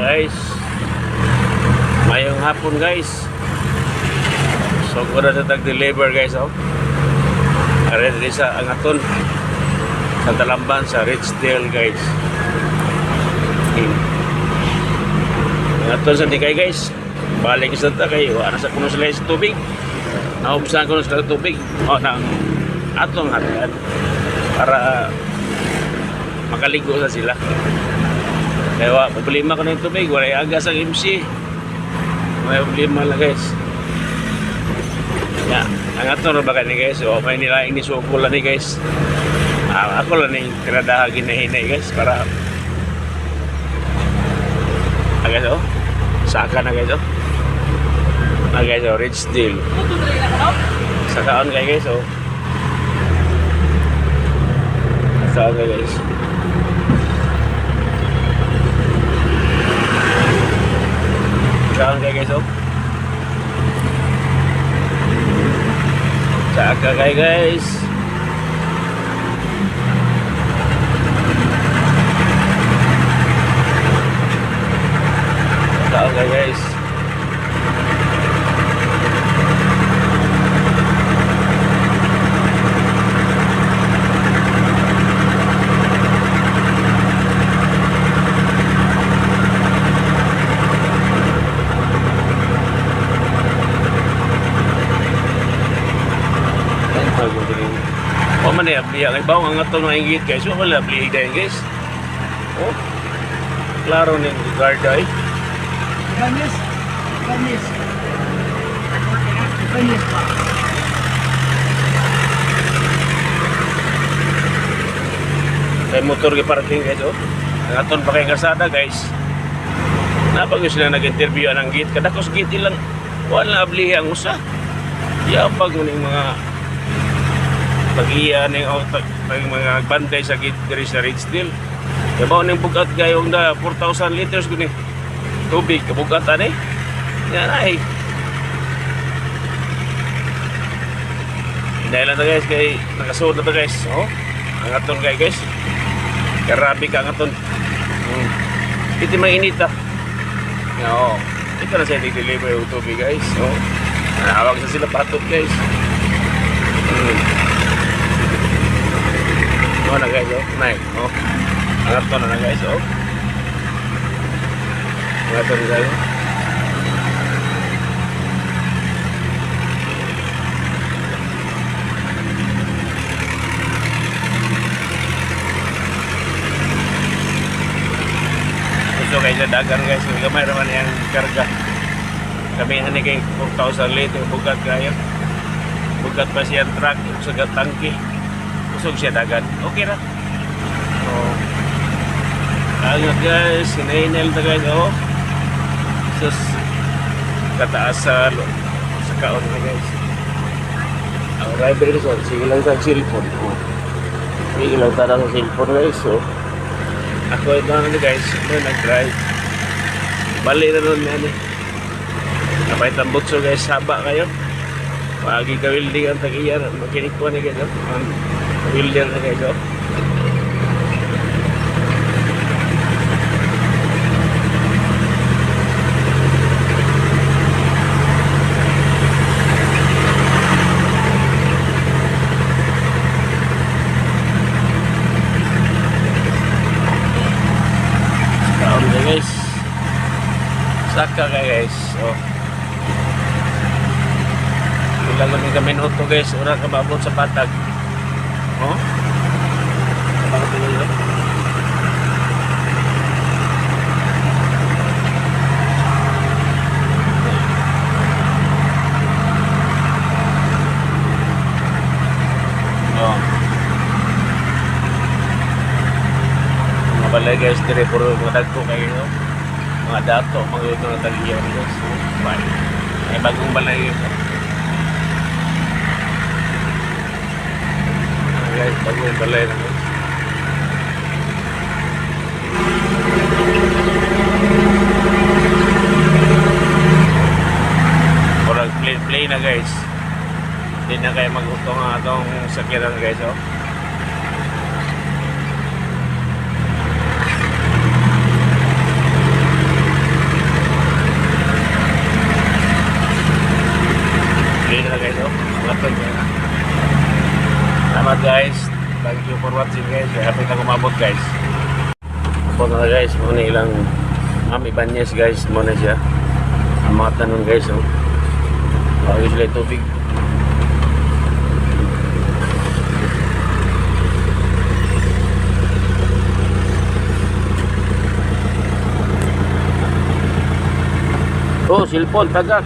Guys, mayong hapon guys. So ko na tag-deliver guys, oh. Are diri sa Angaton, sa Talamban, sa Ridgedale guys. Angaton sa Dikay guys. Balik sa ta kay wala sa kuno sila sa tubig. Naubsan ko sa tubig. Oh, na atong hatan para makaligo sa sila. Kaya problema ko ng tubig, wala agas ang MC. May problema lang guys. Ya, ang ato na baka ni guys. O may nilaing ni suko lang ni guys. Ako lang ni tinadaha ginahinay guys para guys oh. Saka na guys oh. Guys oh, Ridgedale. Sakaon kay guys oh. Saka guys. Saan kayo guys oh? Saka kayo guys. Saan kayo guys. O man ya biya kay bawo ang ato nga ingit guys. O wala bli dayon guys. Oh. Klaro ning guard ay. Ganis. Pa. Kay motor gi parking guys oh. Ang aton pa kay kasada guys. Napag sila nag-interview ang gate kada kos gate ilang wala bli ang usa. Yapag ning mga pag-iya ng mga bantay sa gate diri sa Ridgedale. Yabaw ning bugat gayong da 4,000 liters guni tubig kabugatan eh. Yan ay. Dahil na guys kay nakasuod na to guys. Oh. Ang aton kay guys. Grabe ka ang aton. Iti mainit ah. Oo. Ito na siya deliver yung tubig guys. Oh. Nawag sa sila patot guys. Oh na guys, oh. Nice, oh. Angat ko na guys, oh. Angat ko na guys. Gusto kayo sa dagan guys, gamay naman yung karga. Kami hani kay 4,000 liter bugat kayo. Bugat pa siya truck sa tangke. Usog siya dagan. Okay na. So, agad guys, hinahinel na guys, oh. Sus, kataas sa kaon na guys. Ang driver guys, oh, sige lang sa cellphone. Oh. Sige lang tara sa cellphone guys, oh. Ako ito na guys, ito nag-drive. Bali na nun yan eh. Napay tambutso guys, haba kayo. Pagi ka-welding ang tag-iyan, makinig ko na guys, oh. Wilder na guys, oh. Taon na guys. Saka ka guys, oh. Ilang lang kami minuto guys, una ka mabot sa patag. Oh? Bakit tuloy yun? Oh. Mga balay guys, dire puro mga dagko kayo. Mga dato, mga ito na taliyan guys. Bye. May bagong balay yun. Guys, bagong balay na guys. Murag play na guys. Hindi na kayo mag-utong atong sakyanan guys, oh. salamat guys. Thank you for watching guys. Happy na kumabot guys. Po na guys, muna ilang Ibanez guys, muna siya. Ang mga tanong guys, oh. Bagay sila yung tubig. Oh, cellphone, tagak.